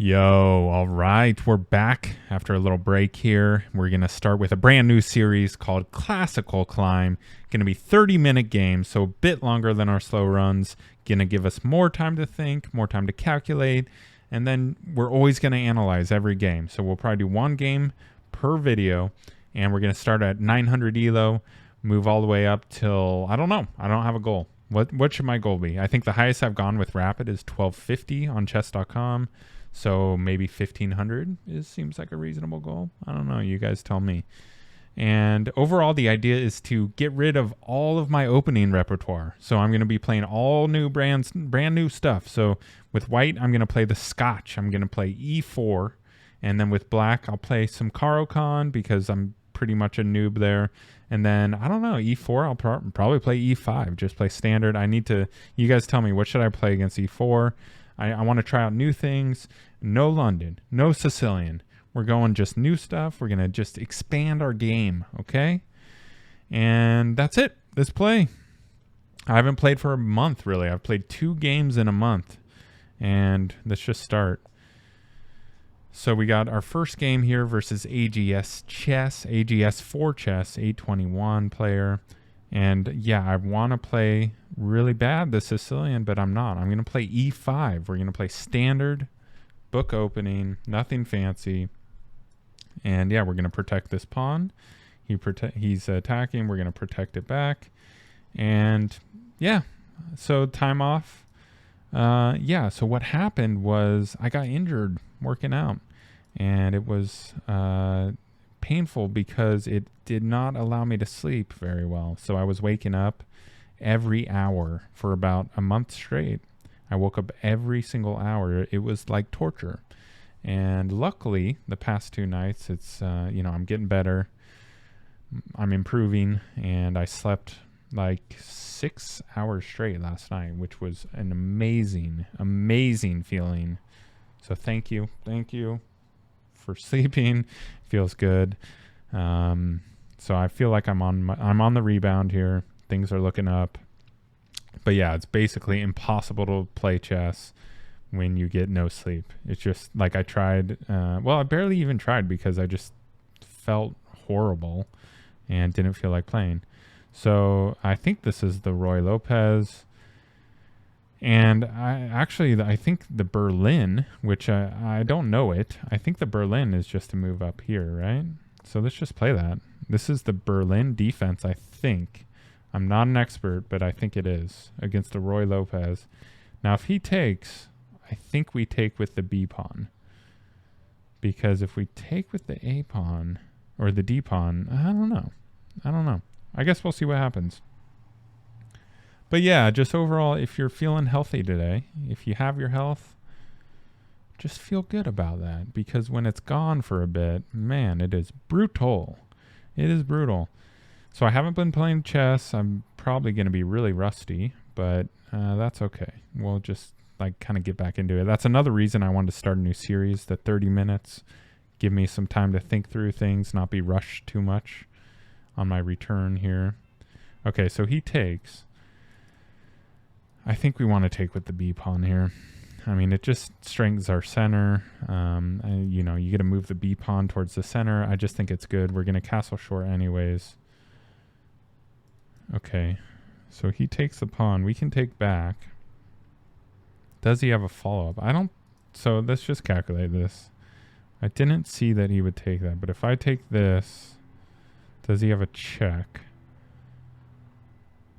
Yo, all right. We're back after a little break here. We're going to start with a brand new series called Classical Climb. Going to be 30-minute games, so a bit longer than our slow runs. Going to give us more time to think, more time to calculate, and then we're always going to analyze every game. So we'll probably do one game per video, and we're going to start at 900 elo, move all the way up till, I don't know. I don't have a goal. What should my goal be? I think the highest I've gone with Rapid is 1250 on chess.com. So maybe 1500 seems like a reasonable goal. I don't know. You guys tell me. And overall, the idea is to get rid of all of my opening repertoire. So I'm going to be playing all new brand new stuff. So with white, I'm going to play the Scotch. I'm going to play E4. And then with black, I'll play some Caro-Kann because I'm pretty much a noob there. And then, I don't know, E4, I'll probably play E5. Just play standard. You guys tell me, what should I play against E4? I want to try out new things. No London, no Sicilian. We're going just new stuff. We're going to just expand our game, okay? And that's it. Let's play. I haven't played for a month, really. I've played 2 games in a month. And let's just start. So we got our first game here versus AGS Chess, AGS 4 Chess, 821 player. And yeah, I want to play really bad the Sicilian, but I'm not. I'm going to play E5. We're going to play standard, book opening, nothing fancy. And yeah, we're going to protect this pawn. He's attacking. We're going to protect it back. And yeah, so time off. Yeah, so what happened was I got injured working out. And it was painful because it did not allow me to sleep very well. So I was waking up every hour for about a month straight. I woke up every single hour. It was like torture. And luckily, the past 2 nights, it's, I'm getting better. I'm improving. And I slept like 6 hours straight last night, which was an amazing, amazing feeling. So thank you. Thank you for sleeping. Feels good. So I feel like I'm on the rebound here. Things are looking up. But yeah, it's basically impossible to play chess when you get no sleep. It's just like I tried. I barely even tried because I just felt horrible and didn't feel like playing. So I think this is the Ruy Lopez. And I think the Berlin, which I don't know it. I think the Berlin is just to move up here, right? So let's just play that. This is the Berlin defense, I think. I'm not an expert, but I think it is against the Ruy Lopez. Now, if he takes, I think we take with the B pawn. Because if we take with the A pawn or the D pawn, I don't know. I guess we'll see what happens. But yeah, just overall, if you're feeling healthy today, if you have your health, just feel good about that. Because when it's gone for a bit, man, it is brutal. It is brutal. So I haven't been playing chess. I'm probably going to be really rusty, but that's okay. We'll just kind of get back into it. That's another reason I wanted to start a new series, the 30 minutes. Give me some time to think through things, not be rushed too much on my return here. Okay, so he takes. I think we want to take with the B pawn here. I mean, it just strengthens our center. You get to move the B pawn towards the center. I just think it's good. We're going to castle short anyways. Okay, so he takes the pawn. We can take back. Does he have a follow-up? I don't. So let's just calculate this. I didn't see that he would take that. But if I take this, does he have a check?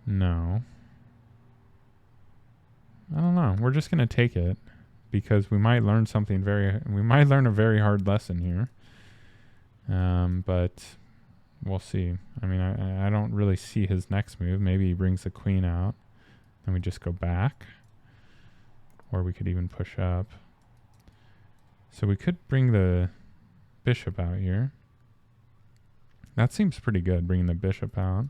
No. I don't know. We're just going to take it because we might learn a very hard lesson here. But we'll see. I mean, I don't really see his next move. Maybe he brings the queen out. Then we just go back. Or we could even push up. So we could bring the bishop out here. That seems pretty good, bringing the bishop out.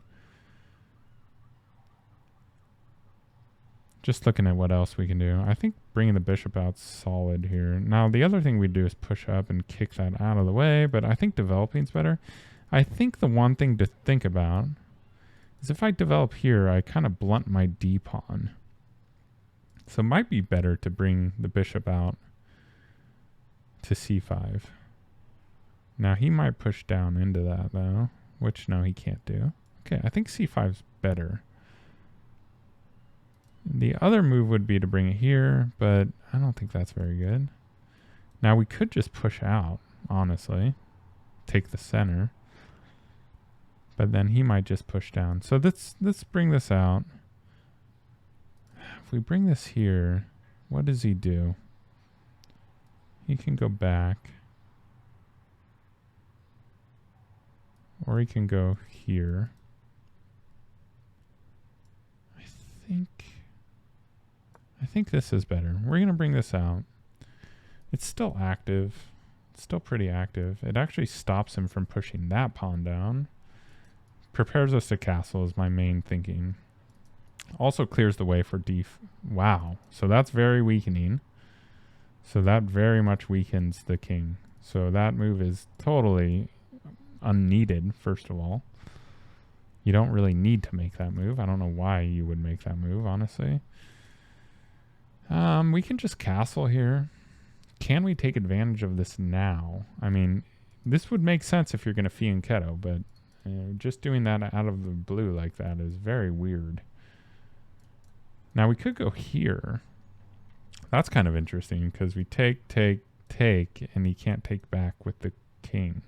Just looking at what else we can do. I think bringing the bishop out's solid here. Now, the other thing we do is push up and kick that out of the way, but I think developing's better. I think the one thing to think about is if I develop here, I kind of blunt my D pawn. So it might be better to bring the bishop out to c5. Now he might push down into that though, which no, he can't do. Okay, I think c5 is better. The other move would be to bring it here, but I don't think that's very good. Now we could just push out, honestly. Take the center. But then he might just push down. So let's bring this out. If we bring this here, what does he do? He can go back. Or he can go here. I think this is better. We're going to bring this out. It's still active. It's still pretty active. It actually stops him from pushing that pawn down. Prepares us to castle is my main thinking. Also clears the way for wow. So that's very weakening. So that very much weakens the king. So that move is totally unneeded, first of all. You don't really need to make that move. I don't know why you would make that move, honestly. We can just castle here. Can we take advantage of this now? I mean, this would make sense if you're going to fianchetto, but just doing that out of the blue like that is very weird. Now we could go here. That's kind of interesting because we take, and you can't take back with the king.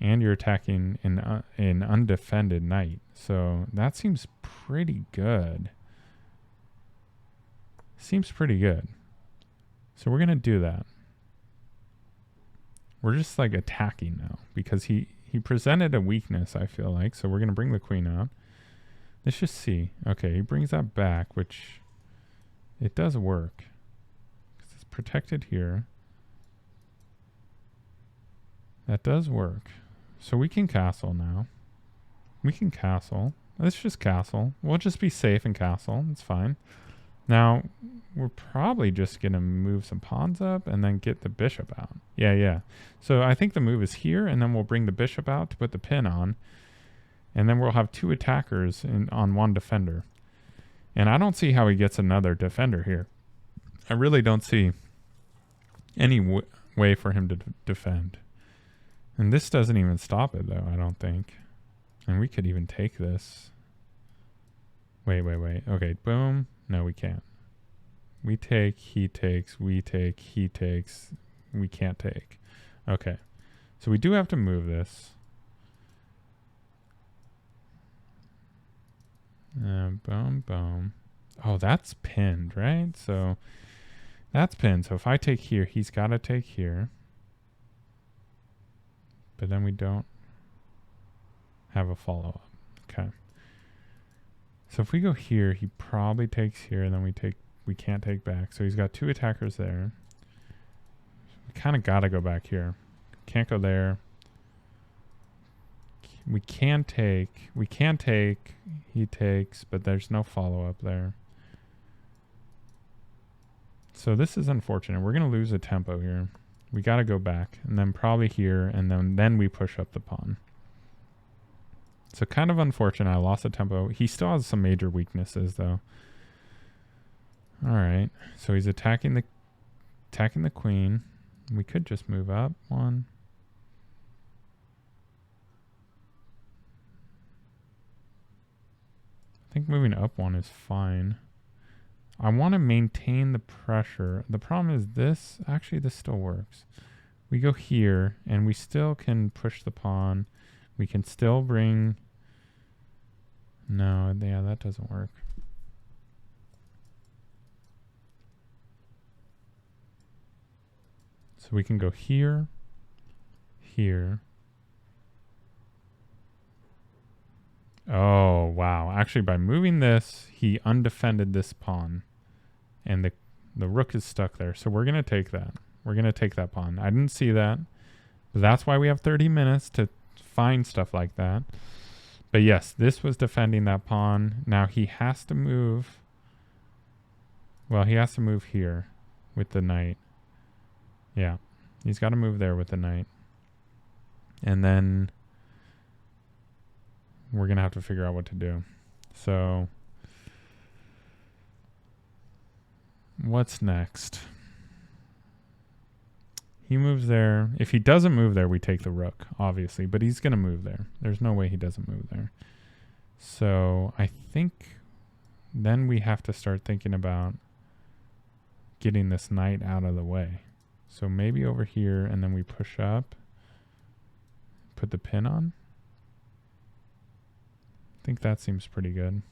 And you're attacking an undefended knight. So that seems pretty good. Seems pretty good. So we're going to do that. We're just like attacking now because he presented a weakness, I feel like. So we're going to bring the queen out. Let's just see. Okay, he brings that back, which it does work. It's protected here. That does work. So we can castle now. We can castle. Let's just castle. We'll just be safe and castle. It's fine. Now, we're probably just going to move some pawns up and then get the bishop out. Yeah. So I think the move is here, and then we'll bring the bishop out to put the pin on. And then we'll have two attackers on one defender. And I don't see how he gets another defender here. I really don't see any way for him to defend. And this doesn't even stop it, though, I don't think. And we could even take this. Wait. Okay, boom. No, we can't. We take, he takes, we take, he takes. We can't take. Okay. So we do have to move this. Boom. Oh, that's pinned, right? So that's pinned. So if I take here, he's got to take here. But then we don't have a follow-up. Okay. So if we go here, he probably takes here, and then we can't take back. So he's got two attackers there. We kind of got to go back here. Can't go there. We can take, he takes, but there's no follow-up there. So this is unfortunate. We're going to lose a tempo here. We got to go back, and then probably here, and then we push up the pawn. So kind of unfortunate. I lost a tempo. He still has some major weaknesses, though. All right. So he's attacking the queen. We could just move up one. I think moving up one is fine. I want to maintain the pressure. The problem is this. Actually, this still works. We go here, and we still can push the pawn. We can still bring... No, yeah, that doesn't work. So we can go here, here. Oh, wow. Actually, by moving this, he undefended this pawn. And the rook is stuck there. So we're going to take that. We're going to take that pawn. I didn't see that. But that's why we have 30 minutes to find stuff like that. But yes, this was defending that pawn. Now he has to move. Well, he has to move here with the knight. Yeah, he's got to move there with the knight. And then we're going to have to figure out what to do. So what's next? He moves there. If he doesn't move there, we take the rook, obviously. But he's going to move there. There's no way he doesn't move there. So I think then we have to start thinking about getting this knight out of the way. So maybe over here, and then we push up. Put the pin on. I think that seems pretty good.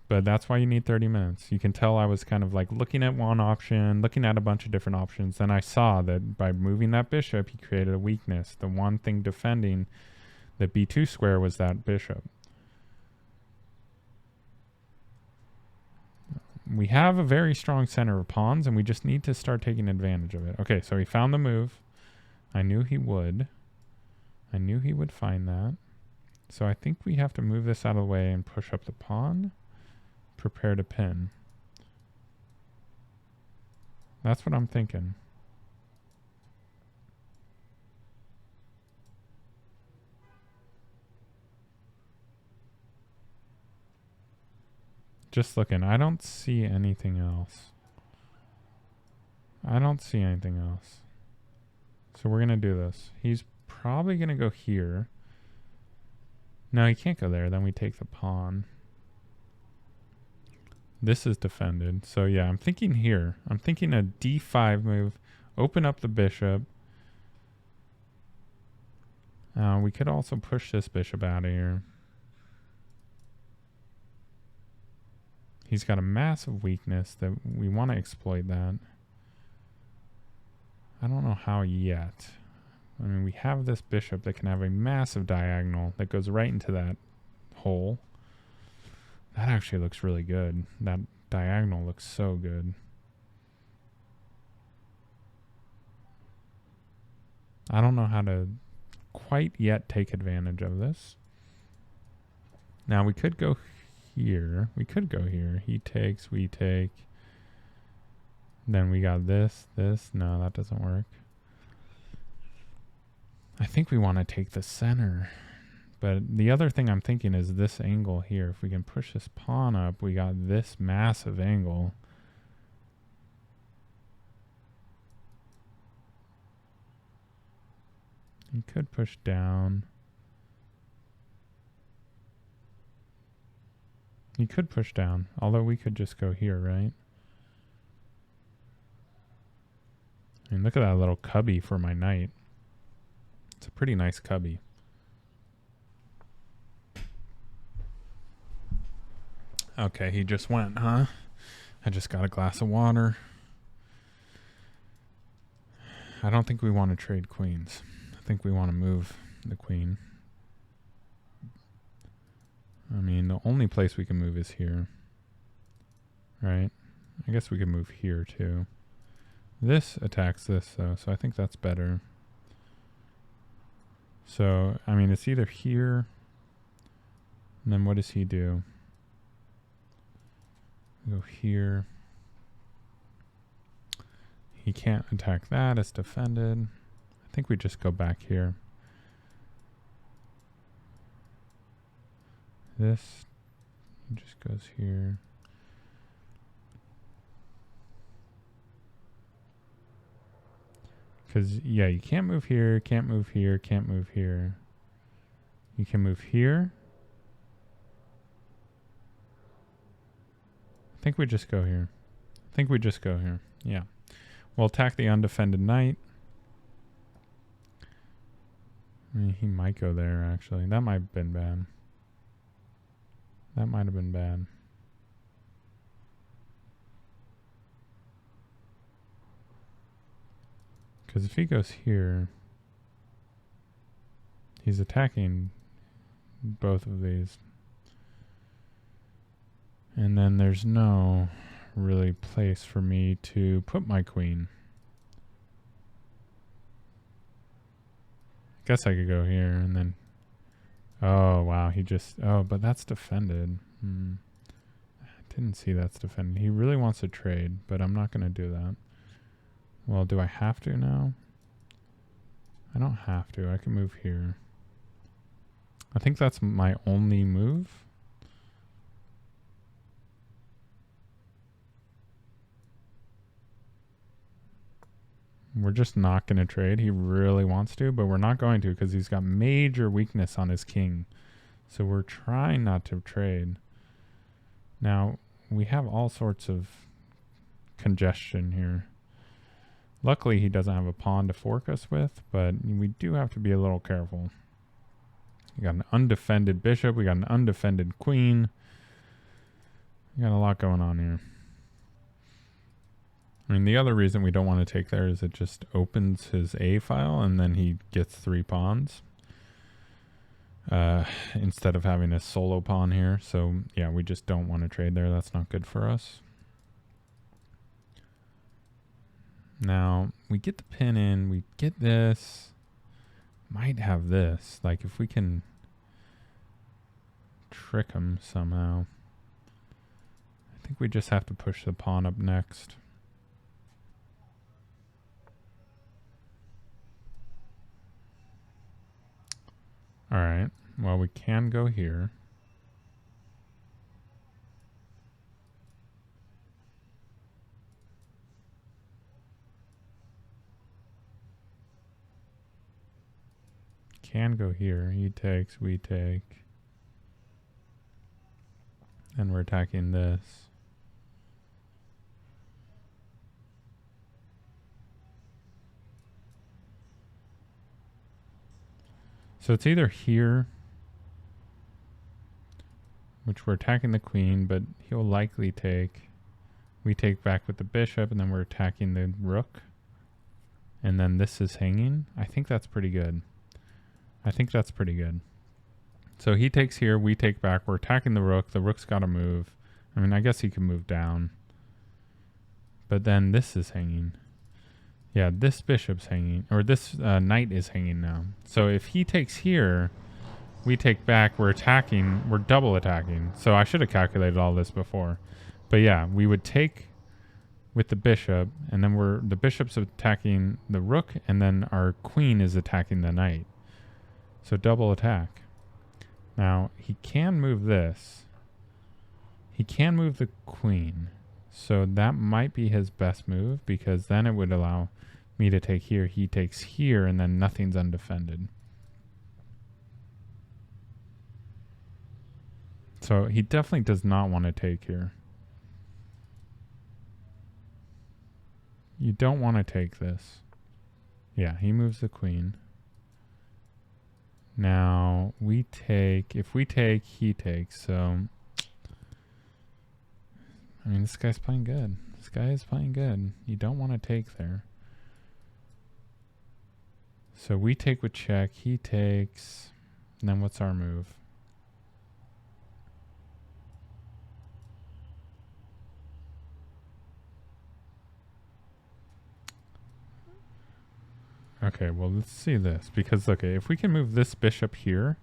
But that's why you need 30 minutes. You can tell I was kind of like looking at one option, looking at a bunch of different options. Then I saw that by moving that bishop, he created a weakness. The one thing defending the b2 square was that bishop. We have a very strong center of pawns, and we just need to start taking advantage of it. Okay, so he found the move. I knew he would. I knew he would find that. So I think we have to move this out of the way and push up the pawn. Prepare to pin. That's what I'm thinking. Just looking. I don't see anything else. I don't see anything else. So we're going to do this. He's probably going to go here. No, he can't go there. Then we take the pawn. This is defended. So yeah, I'm thinking here. I'm thinking a d5 move. Open up the bishop. We could also push this bishop out of here. He's got a massive weakness that we want to exploit that. I don't know how yet. I mean, we have this bishop that can have a massive diagonal that goes right into that hole. That actually looks really good. That diagonal looks so good. I don't know how to quite yet take advantage of this. Now we could go here. We could go here. He takes, we take. Then we got this. No, that doesn't work. I think we want to take the center. But the other thing I'm thinking is this angle here. If we can push this pawn up, we got this massive angle. You could push down. You could push down, although we could just go here, right? I mean, look at that little cubby for my knight. It's a pretty nice cubby. Okay, he just went, huh? I just got a glass of water. I don't think we want to trade queens. I think we want to move the queen. I mean, the only place we can move is here. Right? I guess we can move here too. This attacks this though, so I think that's better. So, I mean, it's either here, and then what does he do? Go here. He can't attack that, it's defended. I think we just go back here. This just goes here. Because, yeah, you can't move here, can't move here, can't move here. You can move here. I think we just go here. I think we just go here. Yeah. We'll attack the undefended knight. I mean, he might go there, actually. That might have been bad. That might have been bad. Because if he goes here, he's attacking both of these. And then there's no really place for me to put my queen. I guess I could go here and then... Oh, wow, he just... Oh, but that's defended. I didn't see that's defended. He really wants to trade, but I'm not going to do that. Well, do I have to now? I don't have to. I can move here. I think that's my only move. We're just not going to trade. He really wants to, but we're not going to because he's got major weakness on his king. So we're trying not to trade. Now, we have all sorts of congestion here. Luckily, he doesn't have a pawn to fork us with, but we do have to be a little careful. We got an undefended bishop. We got an undefended queen. We got a lot going on here. I mean, the other reason we don't want to take there is it just opens his A file and then he gets 3 pawns. Instead of having a solo pawn here. So, yeah, we just don't want to trade there. That's not good for us. Now, we get the pin in. We get this. Might have this. Like, if we can trick him somehow. I think we just have to push the pawn up next. All right. Well, we can go here. Can go here. He takes, we take. And we're attacking this. So it's either here, which we're attacking the queen, but he'll likely take. We take back with the bishop, and then we're attacking the rook. And then this is hanging. I think that's pretty good. I think that's pretty good. So he takes here, we take back. We're attacking the rook. The rook's got to move. I mean, I guess he can move down. But then this is hanging. Yeah, this bishop's hanging. Or this knight is hanging now. So if he takes here, we take back. We're attacking. We're double attacking. So I should have calculated all this before. But yeah, we would take with the bishop. And then the bishop's attacking the rook. And then our queen is attacking the knight. So double attack. Now, he can move this. He can move the queen. So that might be his best move, because then it would allow me to take here. He takes here, and then nothing's undefended. So he definitely does not want to take here. You don't want to take this. Yeah, he moves the queen. Now, we take, if we take, he takes, so, I mean, this guy's playing good. This guy is playing good. You don't want to take there. So we take with check, he takes, and then what's our move? Okay, well, let's see this. Because, okay, if we can move this bishop here,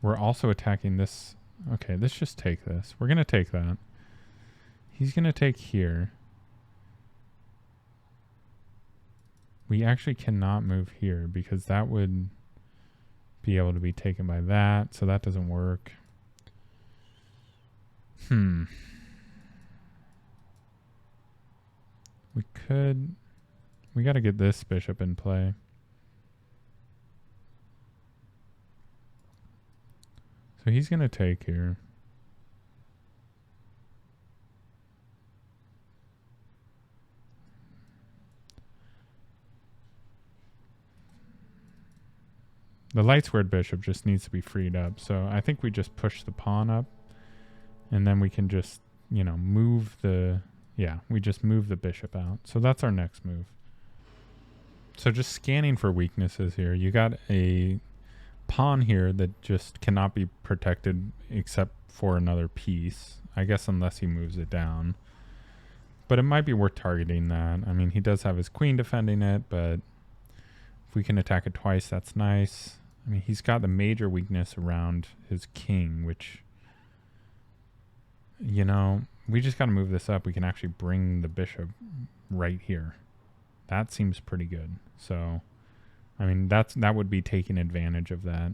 we're also attacking this. Okay, let's just take this. We're going to take that. He's going to take here. We actually cannot move here because that would be able to be taken by that. So that doesn't work. We could... We got to get this bishop in play. So he's going to take here. The light squared bishop just needs to be freed up. So I think we just push the pawn up. And then we can just, you know, move the... Yeah, we just move the bishop out. So that's our next move. So just scanning for weaknesses here. You got a pawn here that just cannot be protected except for another piece. I guess unless he moves it down. But it might be worth targeting that. I mean, he does have his queen defending it, but if we can attack it twice, that's nice. I mean, he's got the major weakness around his king, which, you know, we just got to move this up. We can actually bring the bishop right here. That seems pretty good. So, I mean, that would be taking advantage of that.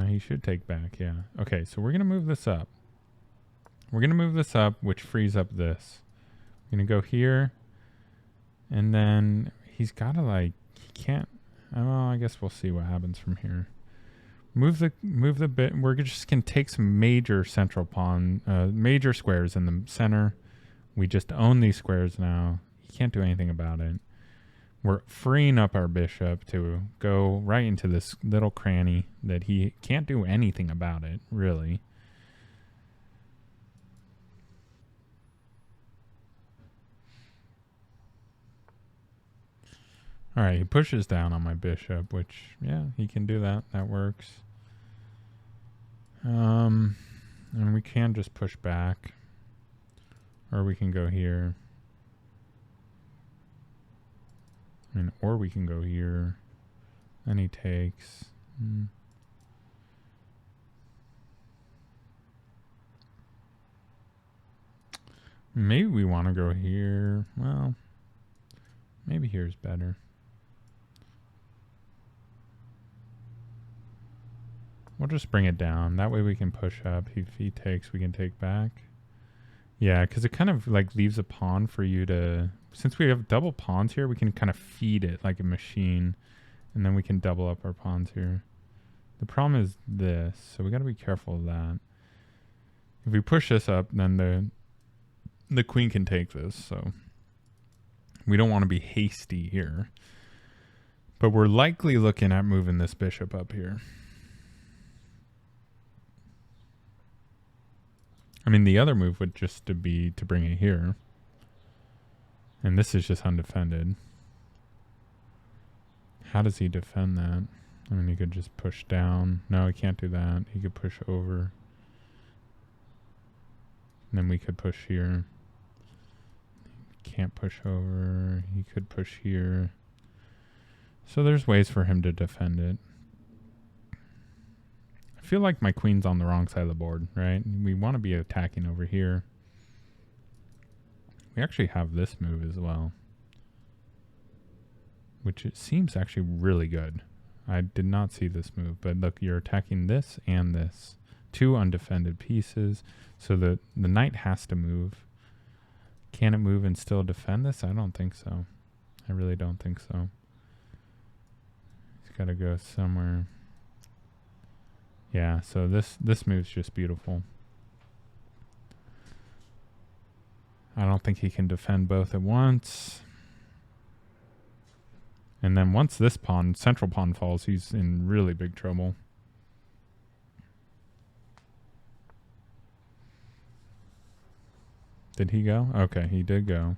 He should take back, yeah. Okay, so we're going to move this up. We're going to move this up, which frees up this. We're going to go here. And then he's got to like, he can't, well, I guess we'll see what happens from here. Move the bit. We're just going to take some major central pawn, major squares in the center. We just own these squares now. He can't do anything about it. We're freeing up our bishop to go right into this little cranny that he can't do anything about it, really. All right, he pushes down on my bishop, which, yeah, he can do that. That works. And we can just push back. Or we can go here. I mean, or we can go here. Then he takes. Maybe we want to go here. Well, maybe here's better. We'll just bring it down. That way we can push up. If he takes, we can take back. Yeah, because it kind of like leaves a pawn for you to... Since we have double pawns here, we can kind of feed it like a machine. And then we can double up our pawns here. The problem is this, so we got to be careful of that. If we push this up, then the queen can take this, so... We don't want to be hasty here. But we're likely looking at moving this bishop up here. I mean, the other move would just be to bring it here. And this is just undefended. How does he defend that? I mean, he could just push down. No, he can't do that. He could push over. And then we could push here. Can't push over. He could push here. So there's ways for him to defend it. I feel like my queen's on the wrong side of the board, right? We want to be attacking over here. We actually have this move as well, which it seems actually really good. I did not see this move, but look, you're attacking this and this. Two undefended pieces. So the knight has to move. Can it move and still defend this? I don't think so. I really don't think so. He's got to go somewhere. Yeah, so this move's just beautiful. I don't think he can defend both at once. And then once this pawn, central pawn falls, he's in really big trouble. Did he go? Okay, he did go.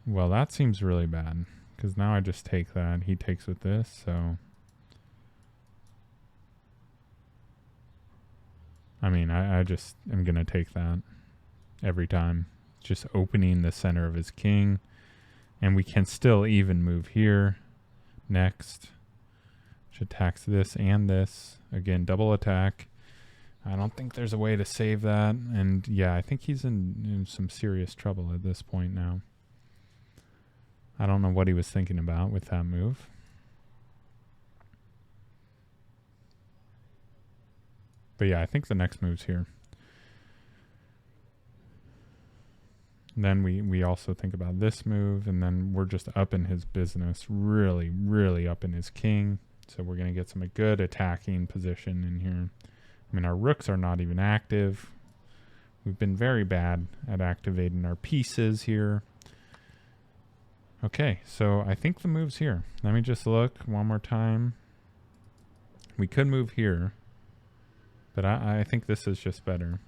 Well, that seems really bad, because now I just take that. He takes with this, so... I mean, I just am going to take that every time. Just opening the center of his king. And we can still even move here next. Which attacks this and this. Again, double attack. I don't think there's a way to save that. And yeah, I think he's in some serious trouble at this point now. I don't know what he was thinking about with that move. But yeah, I think the next move's here. And then we also think about this move, and then we're just up in his business, really, really up in his king. So we're going to get some good attacking position in here. I mean, our rooks are not even active. We've been very bad at activating our pieces here. Okay, so I think the move's here. Let me just look one more time. We could move here. But I think this is just better.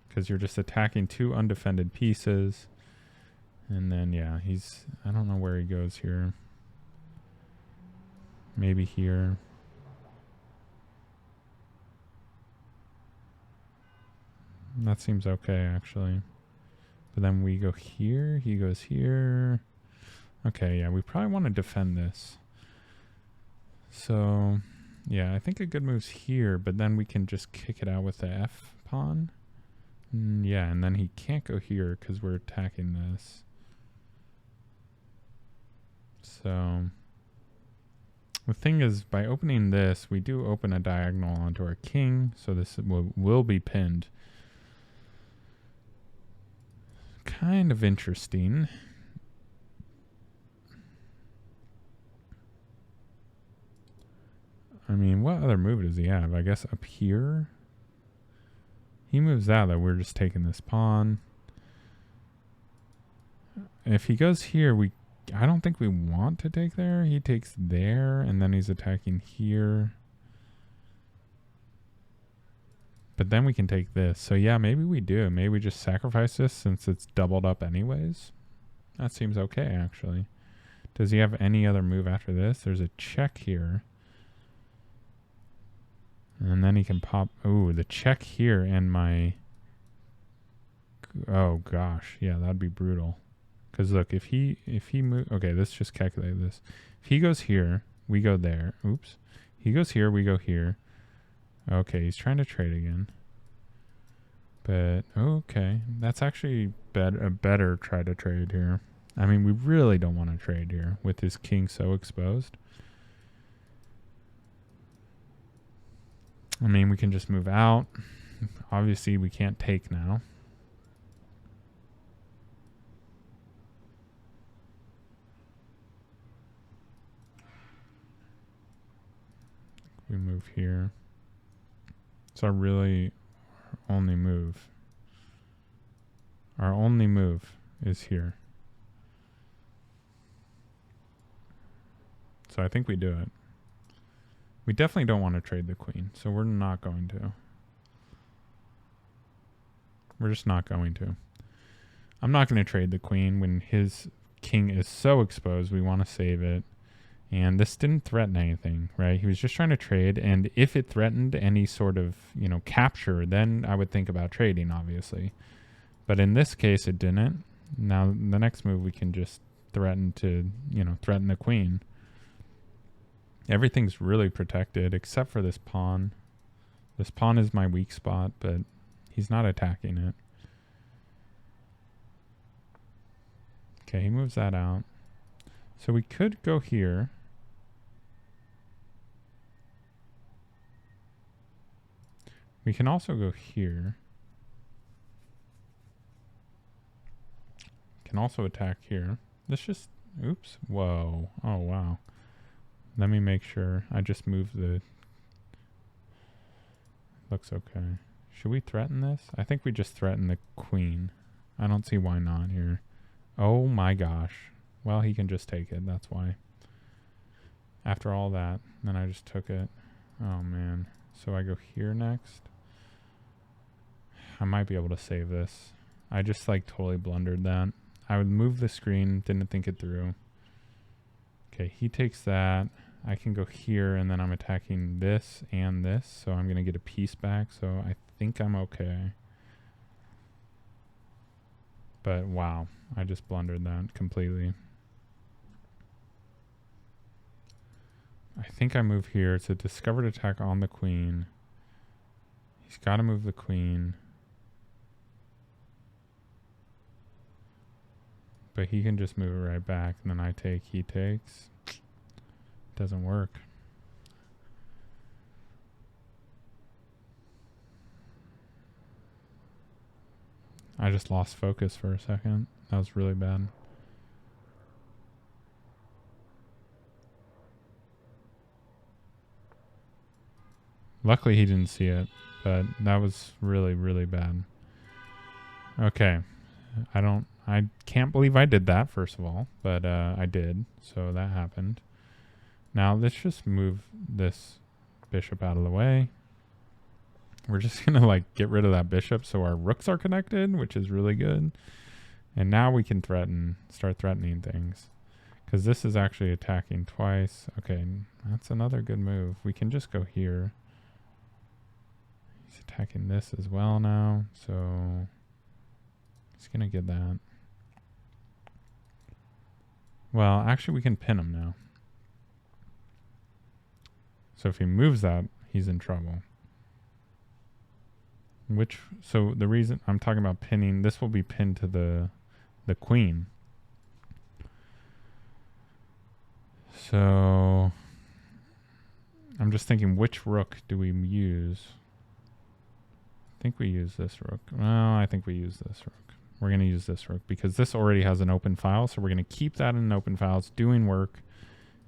Because you're just attacking two undefended pieces. And then, yeah, I don't know where he goes here. Maybe here. That seems okay, actually. But then we go here. He goes here. Okay, yeah, we probably want to defend this. So... yeah, I think a good move's here, but then we can just kick it out with the F pawn. Yeah, and then he can't go here because we're attacking this. So the thing is, by opening this, we do open a diagonal onto our king, so this will be pinned. Kind of interesting. What other move does he have? I guess up here. He moves that we're just taking this pawn. If he goes here, I don't think we want to take there. He takes there, and then he's attacking here. But then we can take this. So yeah, maybe we do. Maybe we just sacrifice this since it's doubled up anyways. That seems okay, actually. Does he have any other move after this? There's a check here. And then he can pop... Ooh, the check here and my... Oh, gosh. Yeah, that'd be brutal. Because look, if he move... Okay, let's just calculate this. If he goes here, we go there. Oops. He goes here, we go here. Okay, he's trying to trade again. But, okay. That's actually a better try to trade here. I mean, we really don't want to trade here with his king so exposed. I mean, we can just move out. Obviously, we can't take now. We move here. It's our really only move. Our only move is here. So I think we do it. We definitely don't want to trade the queen, so we're not going to. We're just not going to. I'm not going to trade the queen when his king is so exposed. We want to save it. And this didn't threaten anything, right? He was just trying to trade, and if it threatened any sort of, capture, then I would think about trading, obviously. But in this case, it didn't. Now, the next move, we can just threaten to, threaten the queen. Everything's really protected except for this pawn. This pawn is my weak spot, but he's not attacking it. Okay, he moves that out. So we could go here. We can also go here. Can also attack here. Let's just... Oops. Whoa. Oh, wow. Let me make sure. I just moved the... Looks okay. Should we threaten this? I think we just threaten the queen. I don't see why not here. Oh my gosh. Well, he can just take it. That's why. After all that, then I just took it. Oh, man. So I go here next. I might be able to save this. I just, totally blundered that. I would move the screen. Didn't think it through. Okay, he takes that. I can go here, and then I'm attacking this and this. So I'm going to get a piece back. So I think I'm okay. But, wow. I just blundered that completely. I think I move here. It's a discovered attack on the queen. He's got to move the queen. But he can just move it right back. And then I take, he takes. Doesn't work. I just lost focus for a second. That was really bad. Luckily he didn't see it, but that was really, really bad. Okay. I can't believe I did that, first of all, but I did, so that happened. Now let's just move this bishop out of the way. We're just gonna get rid of that bishop so our rooks are connected, which is really good. And now we can start threatening things. Because this is actually attacking twice. Okay, that's another good move. We can just go here. He's attacking this as well now, so he's gonna get that. Well, actually we can pin him now. So if he moves that, he's in trouble. So the reason I'm talking about pinning, this will be pinned to the queen. So I'm just thinking, which rook do we use? I think we use this rook. Well, I think we use this rook. We're going to use this rook because this already has an open file. So we're going to keep that in an open file. It's doing work.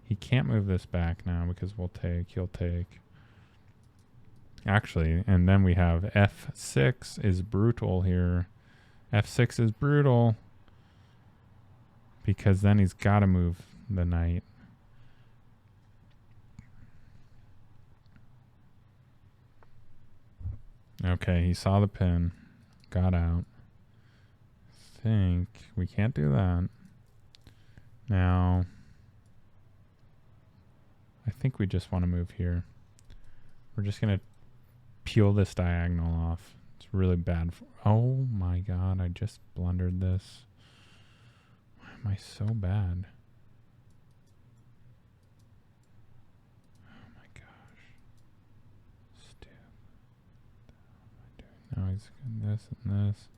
He can't move this back now because he'll take. Actually, and then we have f6 is brutal here. f6 is brutal because then he's got to move the knight. Okay, he saw the pin, got out. Think we can't do that. Now, I think we just want to move here. We're just going to peel this diagonal off. It's really bad. Oh my god, I just blundered this. Why am I so bad? Oh my gosh. Stupid. What am I doing? Now he's doing this and this.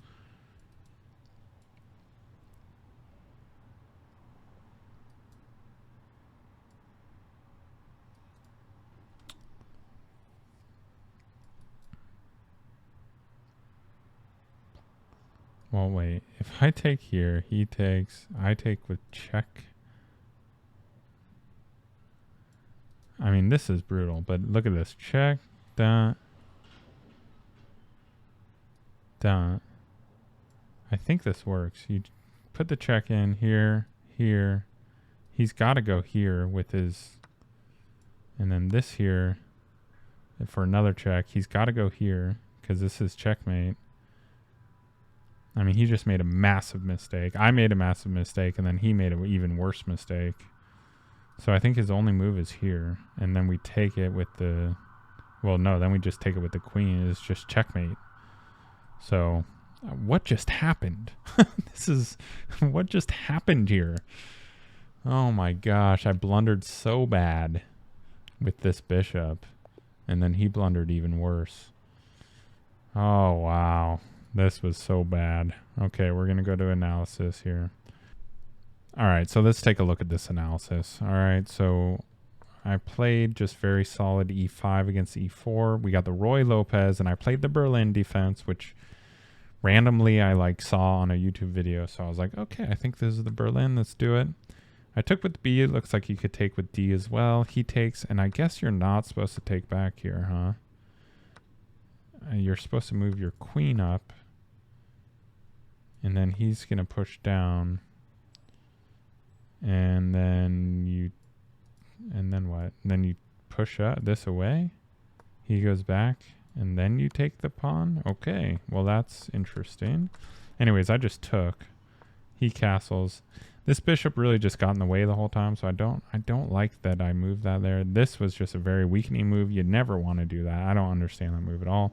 Well, wait. If I take here, he takes... I take with check. I mean, this is brutal, but look at this. Check, dot, dot. I think this works. You put the check in here, here. He's got to go here with his... And then this here, for another check, he's got to go here, because this is checkmate. I mean, he just made a massive mistake. I made a massive mistake, and then he made an even worse mistake. So I think his only move is here, and then we take it with the... Well, no, then we just take it with the queen. It's just checkmate. So, what just happened? This is... What just happened here? Oh my gosh, I blundered so bad with this bishop, and then he blundered even worse. Oh, wow. This was so bad. Okay, we're going to go to analysis here. All right, so let's take a look at this analysis. All right, so I played just very solid e5 against e4. We got the Roy Lopez, and I played the Berlin defense, which randomly I saw on a YouTube video. So I was like, okay, I think this is the Berlin. Let's do it. I took with B. It looks like you could take with D as well. He takes, and I guess you're not supposed to take back here, huh? You're supposed to move your queen up. And then he's going to push down. And then you... And then what? And then you push this away. He goes back. And then you take the pawn? Okay. Well, that's interesting. Anyways, I just took. He castles. This bishop really just got in the way the whole time. So I don't like that I moved that there. This was just a very weakening move. You'd never want to do that. I don't understand that move at all.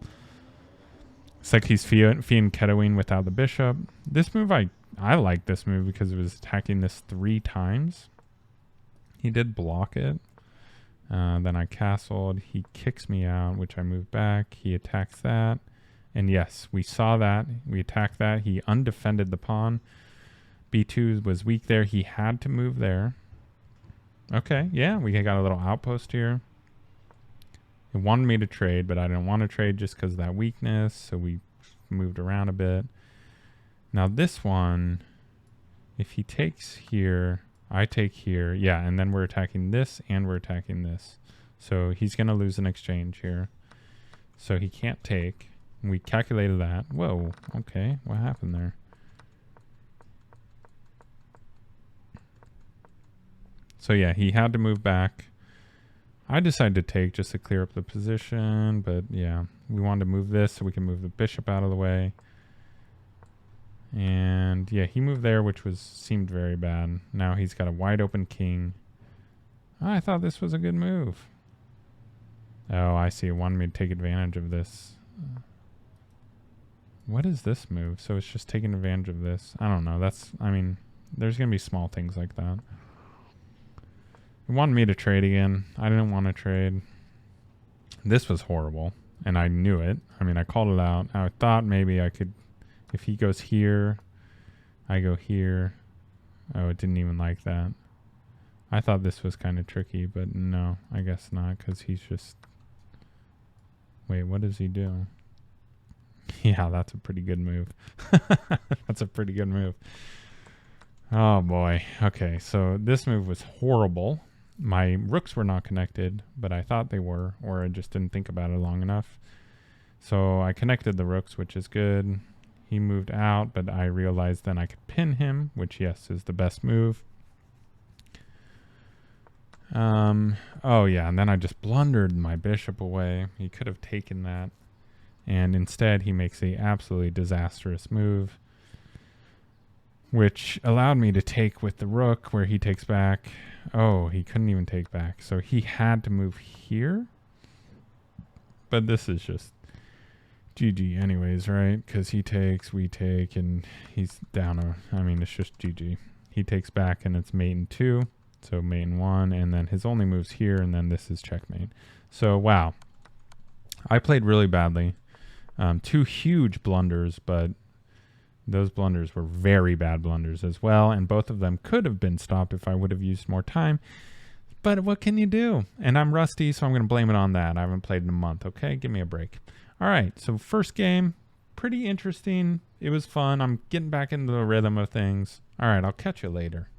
It's like he's fianchettoing without the bishop. This move, I like this move because it was attacking this 3 times. He did block it. Then I castled. He kicks me out, which I move back. He attacks that. And yes, we saw that. We attacked that. He undefended the pawn. B2 was weak there. He had to move there. Okay, yeah, we got a little outpost here. It wanted me to trade, but I didn't want to trade just because of that weakness, so we moved around a bit. Now this one, if he takes here, I take here. Yeah, and then we're attacking this and we're attacking this. So he's going to lose an exchange here. So he can't take. We calculated that. Whoa, okay, what happened there? So yeah, he had to move back. I decided to take just to clear up the position, but yeah, we wanted to move this so we can move the bishop out of the way. And yeah, he moved there, which seemed very bad. Now he's got a wide open king. I thought this was a good move. Oh, I see. He wanted me to take advantage of this. What is this move? So it's just taking advantage of this. I don't know. I mean, there's going to be small things like that. He wanted me to trade again. I didn't want to trade. This was horrible, and I knew it. I mean, I called it out. I thought maybe I could, if he goes here, I go here. Oh, it didn't even like that. I thought this was kind of tricky, but no, I guess not, because he's just... Wait, what does he do? Yeah, that's a pretty good move. That's a pretty good move. Oh, boy. Okay, so this move was horrible. my rooks were not connected, but I thought they were, or I just didn't think about it long enough. So I connected the rooks, which is good. He moved out, but I realized then I could pin him, which, yes, is the best move. Oh, yeah, and then I just blundered my bishop away. He could have taken that. And instead, he makes a absolutely disastrous move, which allowed me to take with the rook, where he takes back. Oh, he couldn't even take back. So he had to move here. But this is just GG anyways, right? Because he takes, we take, and he's down. I mean, it's just GG. He takes back, and it's mate in 2. So mate in 1, and then his only move's here, and then this is checkmate. So, wow. I played really badly. 2 huge blunders, but those blunders were very bad blunders as well, and both of them could have been stopped if I would have used more time. But what can you do? And I'm rusty, so I'm going to blame it on that. I haven't played in a month, okay? Give me a break. All right, so first game, pretty interesting. It was fun. I'm getting back into the rhythm of things. All right, I'll catch you later.